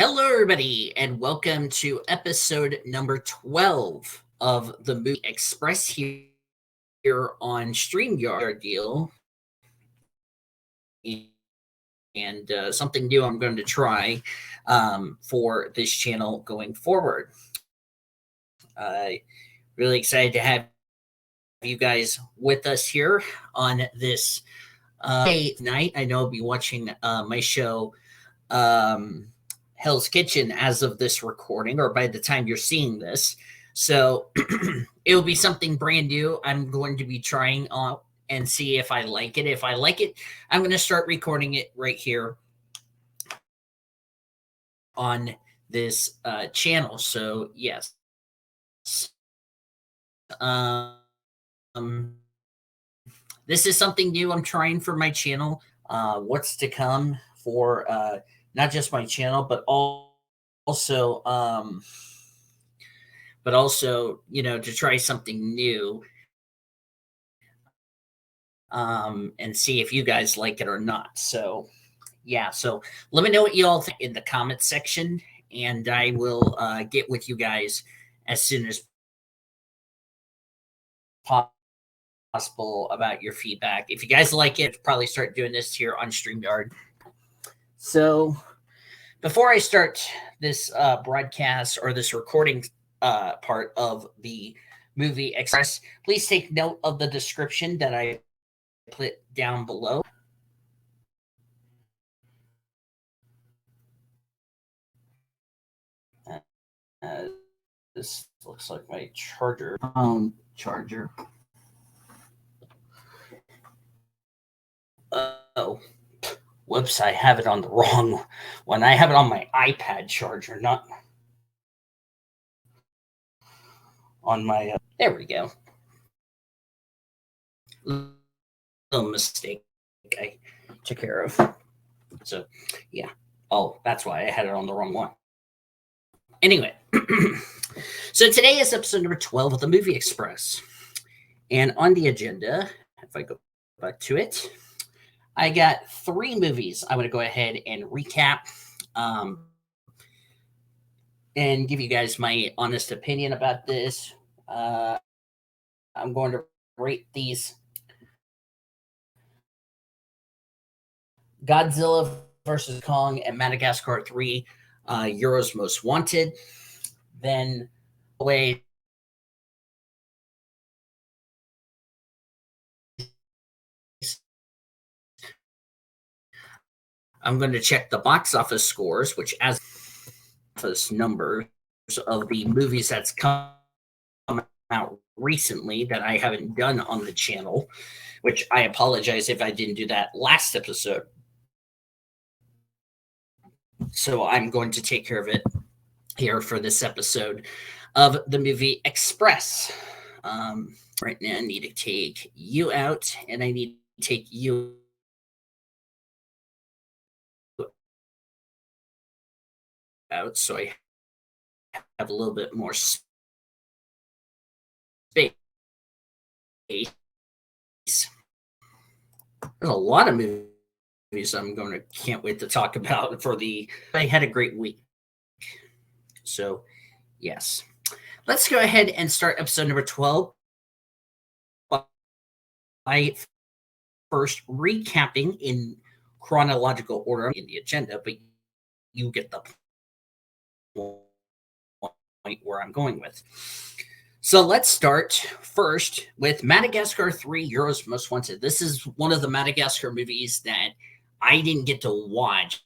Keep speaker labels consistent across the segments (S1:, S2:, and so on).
S1: Hello, everybody, and welcome to episode number 12 of the Movie Express here on StreamYard deal. And something new I'm going to try for this channel going forward. Really excited to have you guys with us here on this night. I know I'll be watching my show. Hell's Kitchen as of this recording, or by the time you're seeing this. So it'll be something brand new. I'm going to be trying on and see if I like it. If I like it, I'm going to start recording it right here on this channel. So yes, um, this is something new I'm trying for my channel. What's to come for not just my channel, also to try something new and see if you guys like it or not. So yeah, so let me know what you all think in the comments section, and I will get with you guys as soon as possible about your feedback. If you guys like it, probably start doing this here on StreamYard. So before I start this broadcast or this recording part of the Movie Express, please take note of the description that I put down below. This looks like my charger. Charger. Oh, whoops! I have it on the wrong one. I have it on my iPad charger, not on my. There we go. Little mistake I took care of. So, yeah. Oh, that's why I had it on the wrong one. Anyway, so today is episode number 12 of the Movie Express. And on the agenda, if I go back to it, I got 3 movies I want to go ahead and recap and give you guys my honest opinion about this. I'm going to rate these Godzilla versus Kong and Madagascar 3, Euro's Most Wanted. Then away I'm going to check the box office scores, which as office numbers of the movies that's come out recently that I haven't done on the channel, which I apologize if I didn't do that last episode. So I'm going to take care of it here for this episode of the Movie Express. Right now, I need to take you out, and I need to take you out so I have a little bit more space. There's a lot of movies can't wait to talk about I had a great week. So, yes. Let's go ahead and start episode number 12 by first recapping in chronological order in the agenda, but you get the point where I'm going with. So let's start first with Madagascar 3, Euro's Most Wanted. This is one of the Madagascar movies that I didn't get to watch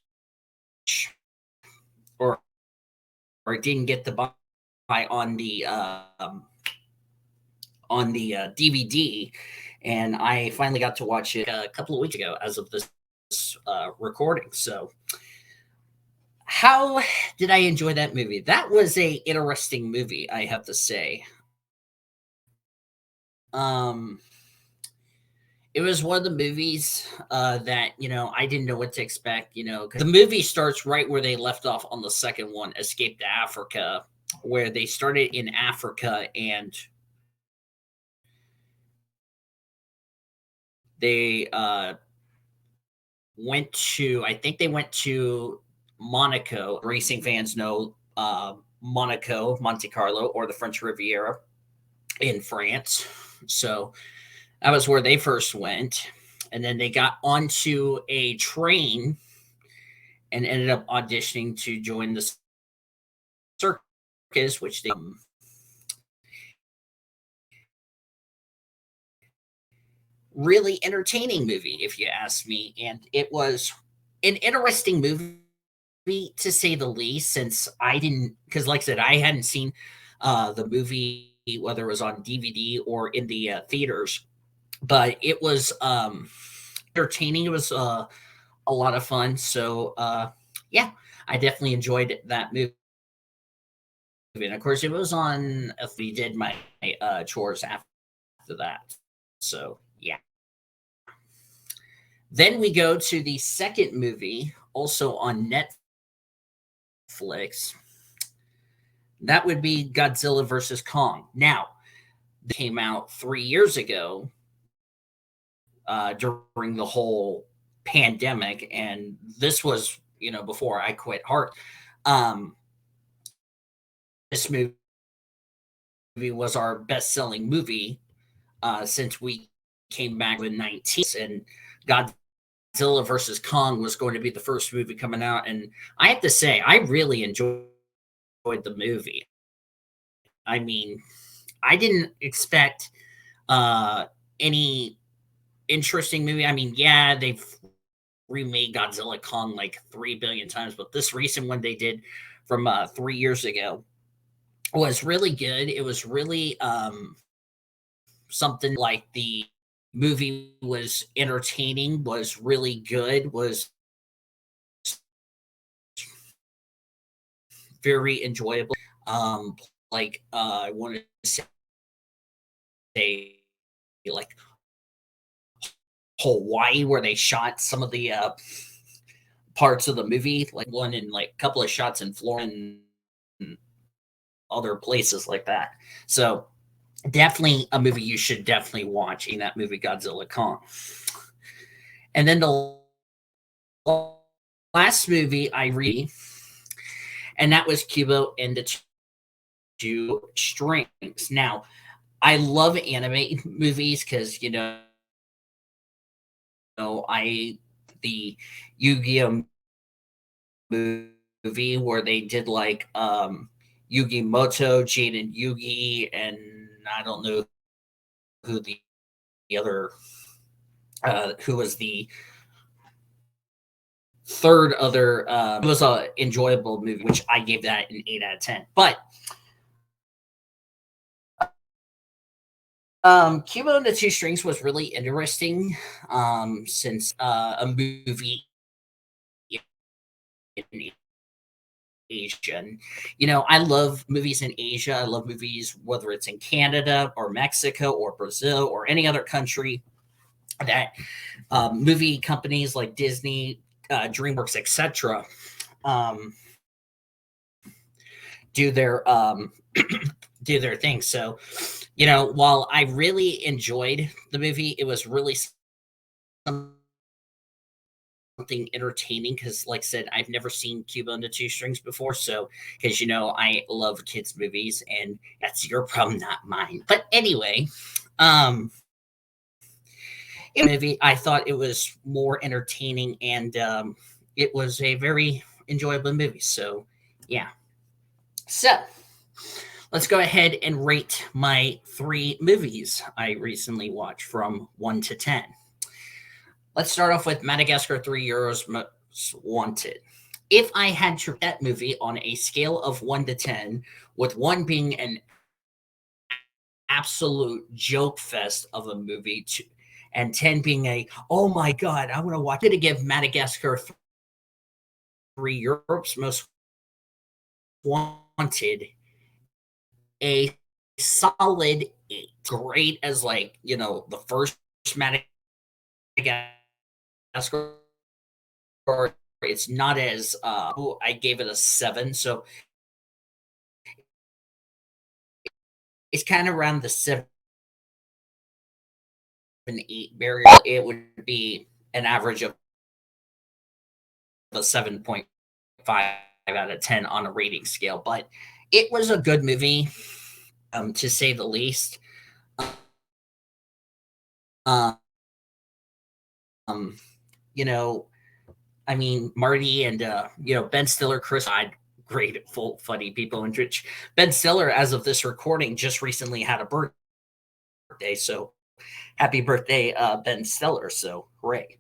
S1: or didn't get to buy on the DVD, and I finally got to watch it a couple of weeks ago as of this recording. So how did I enjoy that movie? That was a interesting movie, I have to say. It was one of the movies that I didn't know what to expect. 'Cause the movie starts right where they left off on the second one, Escape to Africa, where they started in Africa and they went to Monaco. Racing fans know Monaco, Monte Carlo, or the French Riviera in France. So that was where they first went. And then they got onto a train and ended up auditioning to join the circus, which they really entertaining movie, if you ask me. And it was an interesting movie to say the least, since I didn't, because like I said, I hadn't seen the movie, whether it was on DVD or in the theaters, but it was entertaining. It was a lot of fun. So, yeah, I definitely enjoyed that movie. And of course, it was on if we did my chores after that. So, yeah. Then we go to the second movie, also on Netflix. That would be Godzilla versus Kong. Now, it came out 3 years ago during the whole pandemic, and this was, before I quit Heart. Um, this movie was our best-selling movie since we came back in 19, and Godzilla versus Kong was going to be the first movie coming out, and I have to say, I really enjoyed the movie. I mean, I didn't expect any interesting movie. I mean, yeah, they've remade Godzilla Kong like 3 billion times, but this recent one they did from 3 years ago was really good. It was really something like the movie was entertaining, was really good, was very enjoyable. Like I wanted to say like Hawaii, where they shot some of the parts of the movie, like one in like a couple of shots in Florida and other places like that. So definitely a movie you should definitely watch in that movie Godzilla Kong. And then the last movie I read, and that was Kubo and the Two Strings. Now, I love anime movies because I the Yu-Gi-Oh movie where they did like Yugi Moto, Jade and Yugi, and I don't know who the other who was the third other. It was a enjoyable movie, which I gave that an 8 out of 10. But Cubo and the Two Strings was really interesting, since a movie in Asia. And, I love movies in Asia. I love movies, whether it's in Canada or Mexico or Brazil or any other country that movie companies like Disney, DreamWorks, etc., um, do their do their thing. So, while I really enjoyed the movie, it was really something entertaining because, like I said, I've never seen Cuba and the Two Strings before. So, because I love kids' movies, and that's your problem, not mine. But anyway, um, in the movie, I thought it was more entertaining, and it was a very enjoyable movie. So, yeah. So, let's go ahead and rate my 3 movies I recently watched from 1 to 10. Let's start off with Madagascar 3 Euros Most Wanted. If I had to rate that movie on a scale of 1 to 10, with 1 being an absolute joke fest of a movie, and 10 being oh my God, I want to watch it, to give Madagascar 3 Europe's Most Wanted a solid 8. Great as the first Madagascar. It's not as I gave it a 7, so it's kind of around the 7-8 barrier. It would be an average of a 7.5. out of 10 on a rating scale, but it was a good movie, to say the least. Um, you know, I mean, Marty and Ben Stiller, Chris Hyde, great, full, funny people, and Rich. Ben Stiller, as of this recording, just recently had a birthday, so happy birthday, Ben Stiller. So hooray!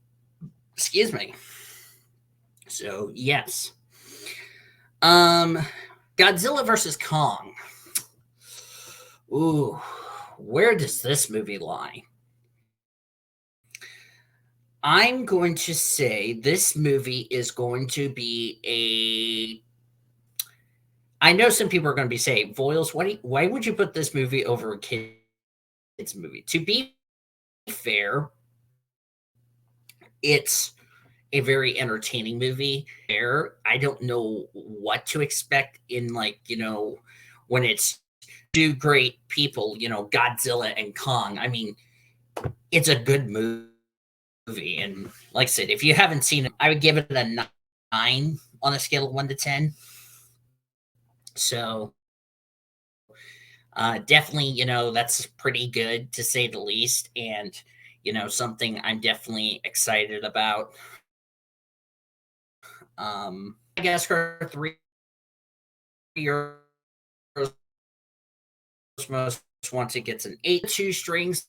S1: Excuse me. So yes, um, Godzilla versus Kong. Ooh, where does this movie lie? I'm going to say this movie is going to be a. I know some people are going to be saying, "Voiles, why would you put this movie over a kids movie?" To be fair, it's a very entertaining movie. There, I don't know what to expect in, like, when it's two great people, Godzilla and Kong. I mean, it's a good movie, and like I said, if you haven't seen it, I would give it a 9 on a scale of 1 to 10. So definitely, that's pretty good to say the least, and something I'm definitely excited about. Madagascar 3 years most wanted gets an 8. Two strings.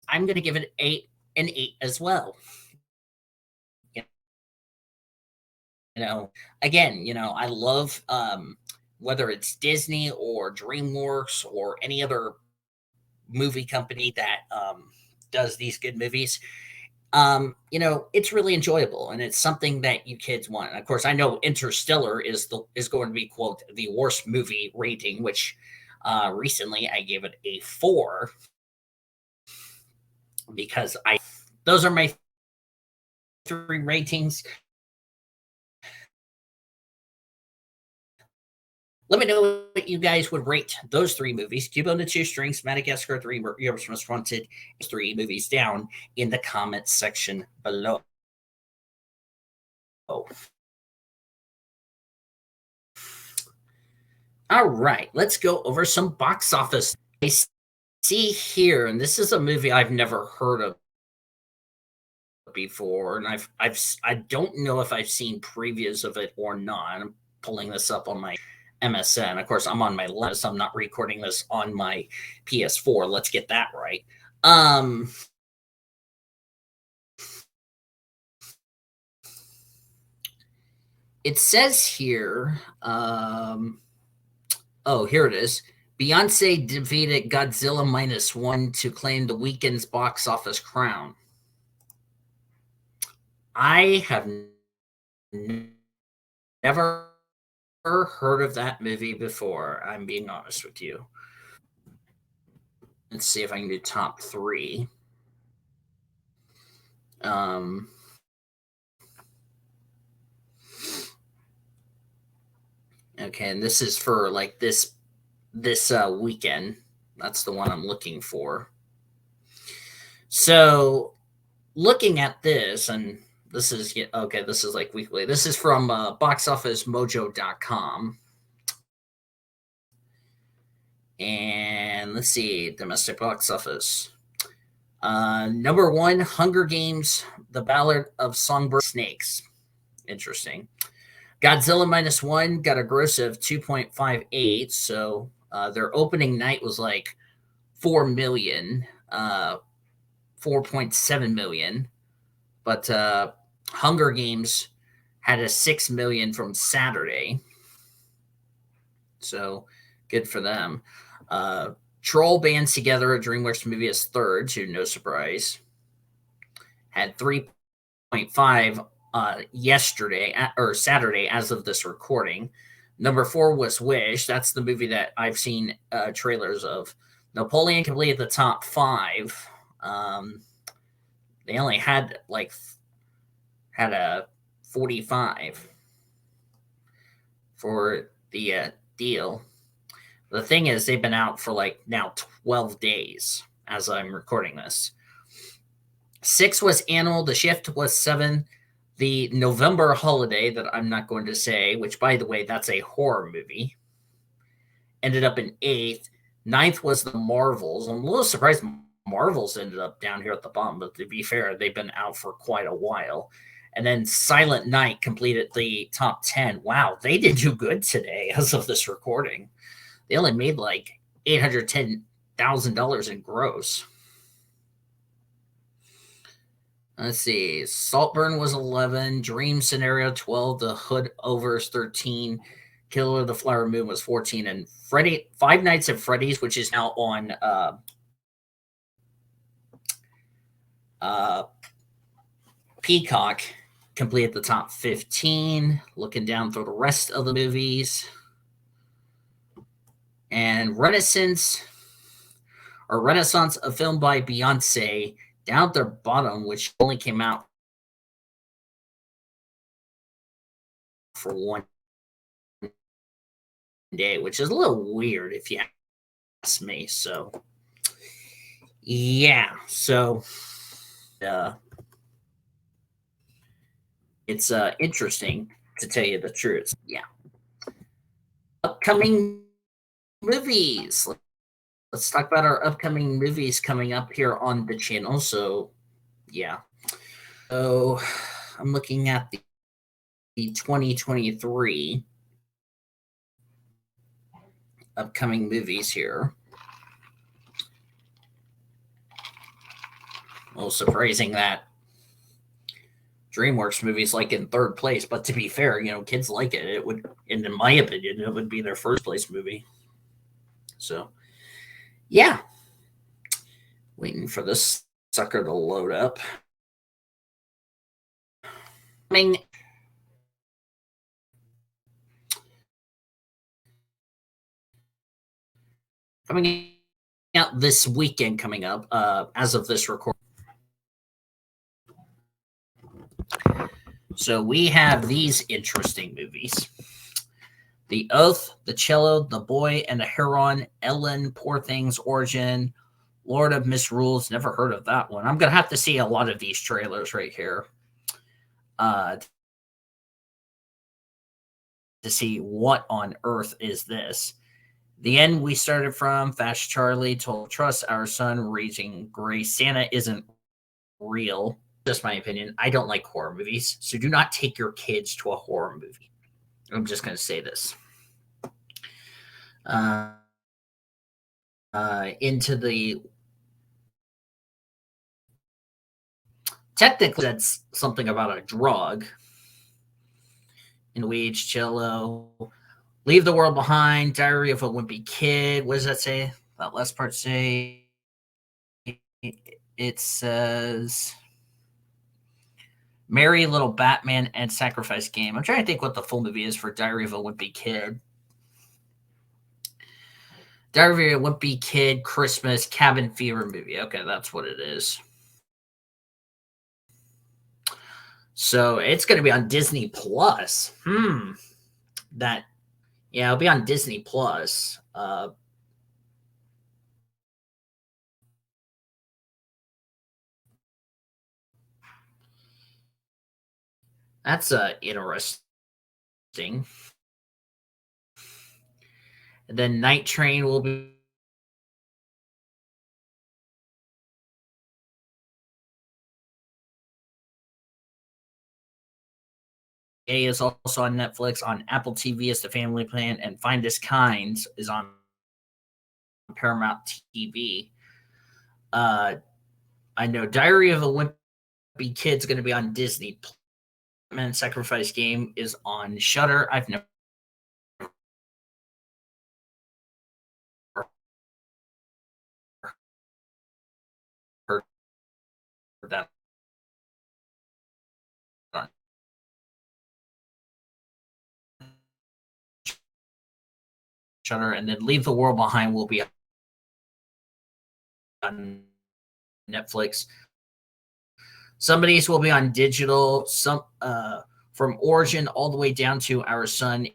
S1: I'm going to give it an 8 as well. You know, again, I love, whether it's Disney or DreamWorks or any other movie company that does these good movies. It's really enjoyable, and it's something that you kids want. And of course, I know Interstellar is going to be, quote, the worst movie rating, which recently I gave it a 4 because I those are my 3 ratings. Let me know what you guys would rate those 3 movies: Cuba and the Two Strings, Madagascar 3, Europe's Most Wanted, 3 movies down in the comments section below. All right, let's go over some box office. I see here, and this is a movie I've never heard of before, and I don't know if I've seen previews of it or not. I'm pulling this up on my MSN. Of course, I'm on my list. I'm not recording this on my PS4. Let's get that right. It says here, here it is. Beyonce defeated Godzilla -1 to claim the weekend's box office crown. I have never heard of that movie before. I'm being honest with you. Let's see if I can do top 3. Um, okay, and this is for like this weekend. That's the one I'm looking for. So, looking at this, and this is okay. This is like weekly. This is from boxofficemojo.com. And let's see, domestic box office. Number 1, Hunger Games: The Ballad of Songbird Snakes. Interesting. Godzilla -1 got a gross of 2.58. So their opening night was like 4 million, 4.7 million. But Hunger Games had a 6 million from Saturday. So good for them. Troll Bands Together, a DreamWorks movie, is third, to no surprise. Had 3.5 yesterday or Saturday as of this recording. Number 4 was Wish. That's the movie that I've seen trailers of. Napoleon completed the top 5. They only had a 45 for the deal. The thing is, they've been out for like now 12 days as I'm recording this. 6 was Animal. The Shift was 7. The November Holiday, that I'm not going to say, which, by the way, that's a horror movie, ended up in eighth. Ninth was the Marvels. I'm a little surprised Marvels ended up down here at the bottom, but to be fair, they've been out for quite a while. And then Silent Night completed the top 10. Wow, they did do good today as of this recording. They only made like $810,000 in gross. Let's see. Saltburn was 11. Dream Scenario 12. The Hood Over is 13. Killer of the Flower Moon was 14. And Five Nights at Freddy's, which is now on Peacock, completed the top 15. Looking down through the rest of the movies. And Renaissance, a film by Beyonce, down at the bottom, which only came out for one day, which is a little weird if you ask me. So, yeah. So, it's interesting, to tell you the truth. Yeah. Upcoming movies. Let's talk about our upcoming movies coming up here on the channel. So, yeah. So, I'm looking at the 2023 upcoming movies here. A little surprising that DreamWorks movies like in third place, but to be fair, kids like it. It would, and in my opinion, it would be their first place movie. So, yeah. Waiting for this sucker to load up. Coming out this weekend, coming up as of this recording. So we have these interesting movies: The Oath, The Cello, The Boy and the Heron, Ellen, Poor Things, Origin, Lord of Misrules. Never heard of that one. I'm gonna have to see a lot of these trailers right here to see what on earth is this. The End We Started From, Fast Charlie, Total Trust, Our Son, Raging Grace, Santa Isn't Real. Just my opinion. I don't like horror movies, so do not take your kids to a horror movie. I'm just going to say this. Into the technically that's something about a drug. In Weeds, Cello, Leave the World Behind, Diary of a Wimpy Kid. What does that say? That last part say? It says Merry Little Batman and Sacrifice Game. I'm trying to think what the full movie is for Diary of a Wimpy Kid. Diary of a Wimpy Kid, Christmas, Cabin Fever movie. Okay, that's what it is. So it's going to be on Disney Plus. That, yeah, it'll be on Disney Plus. That's interesting. And then Night Train will be is also on Netflix. On Apple TV is The Family Plan, and Finest Kinds is on Paramount TV. I know Diary of a Wimpy Kid's going to be on Disney. And Sacrifice Game is on Shudder. I've never heard that on Shudder. And then Leave the World Behind will be on Netflix. Some of these will be on digital. Some from Origin all the way down to Our Son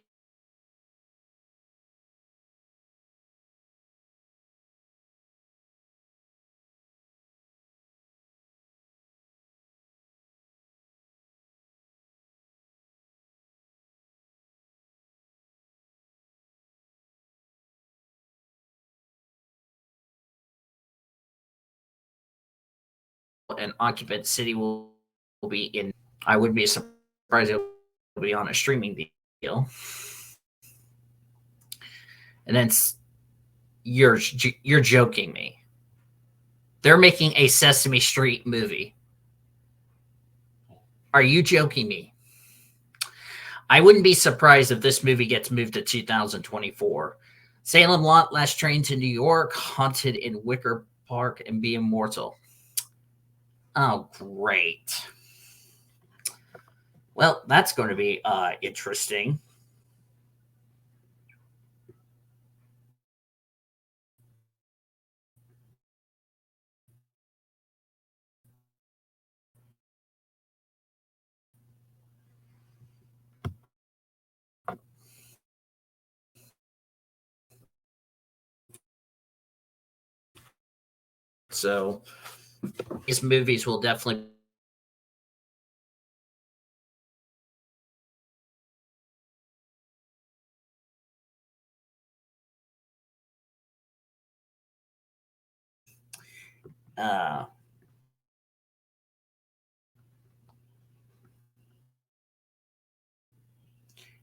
S1: and Occupant City will be in. I wouldn't be surprised it will be on a streaming deal. And then you're joking me. They're making a Sesame Street movie. Are you joking me? I wouldn't be surprised if this movie gets moved to 2024. Salem Lot, Last Train to New York, Haunted in Wicker Park, and Be Immortal. Oh, great. Well, that's going to be interesting. So these movies will definitely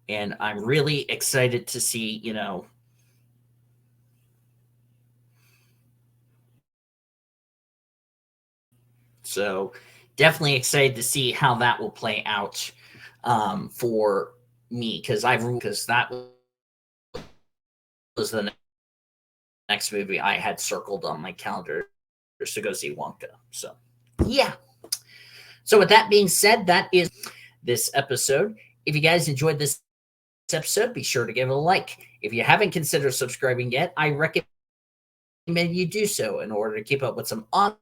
S1: and I'm really excited to see, so definitely excited to see how that will play out for me because that was the next movie I had circled on my calendar to go see Wonka. So yeah. So with that being said, that is this episode. If you guys enjoyed this episode, be sure to give it a like. If you haven't considered subscribing yet, I recommend you do so in order to keep up with some awesome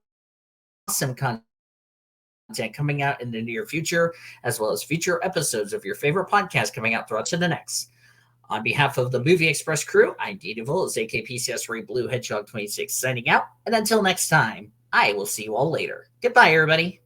S1: content coming out in the near future, as well as future episodes of your favorite podcast coming out throughout to the next. On behalf of the Movie Express crew, I'm D. DeVille, AKPCS Ray Blue Hedgehog 26 signing out. And until next time, I will see you all later. Goodbye, everybody.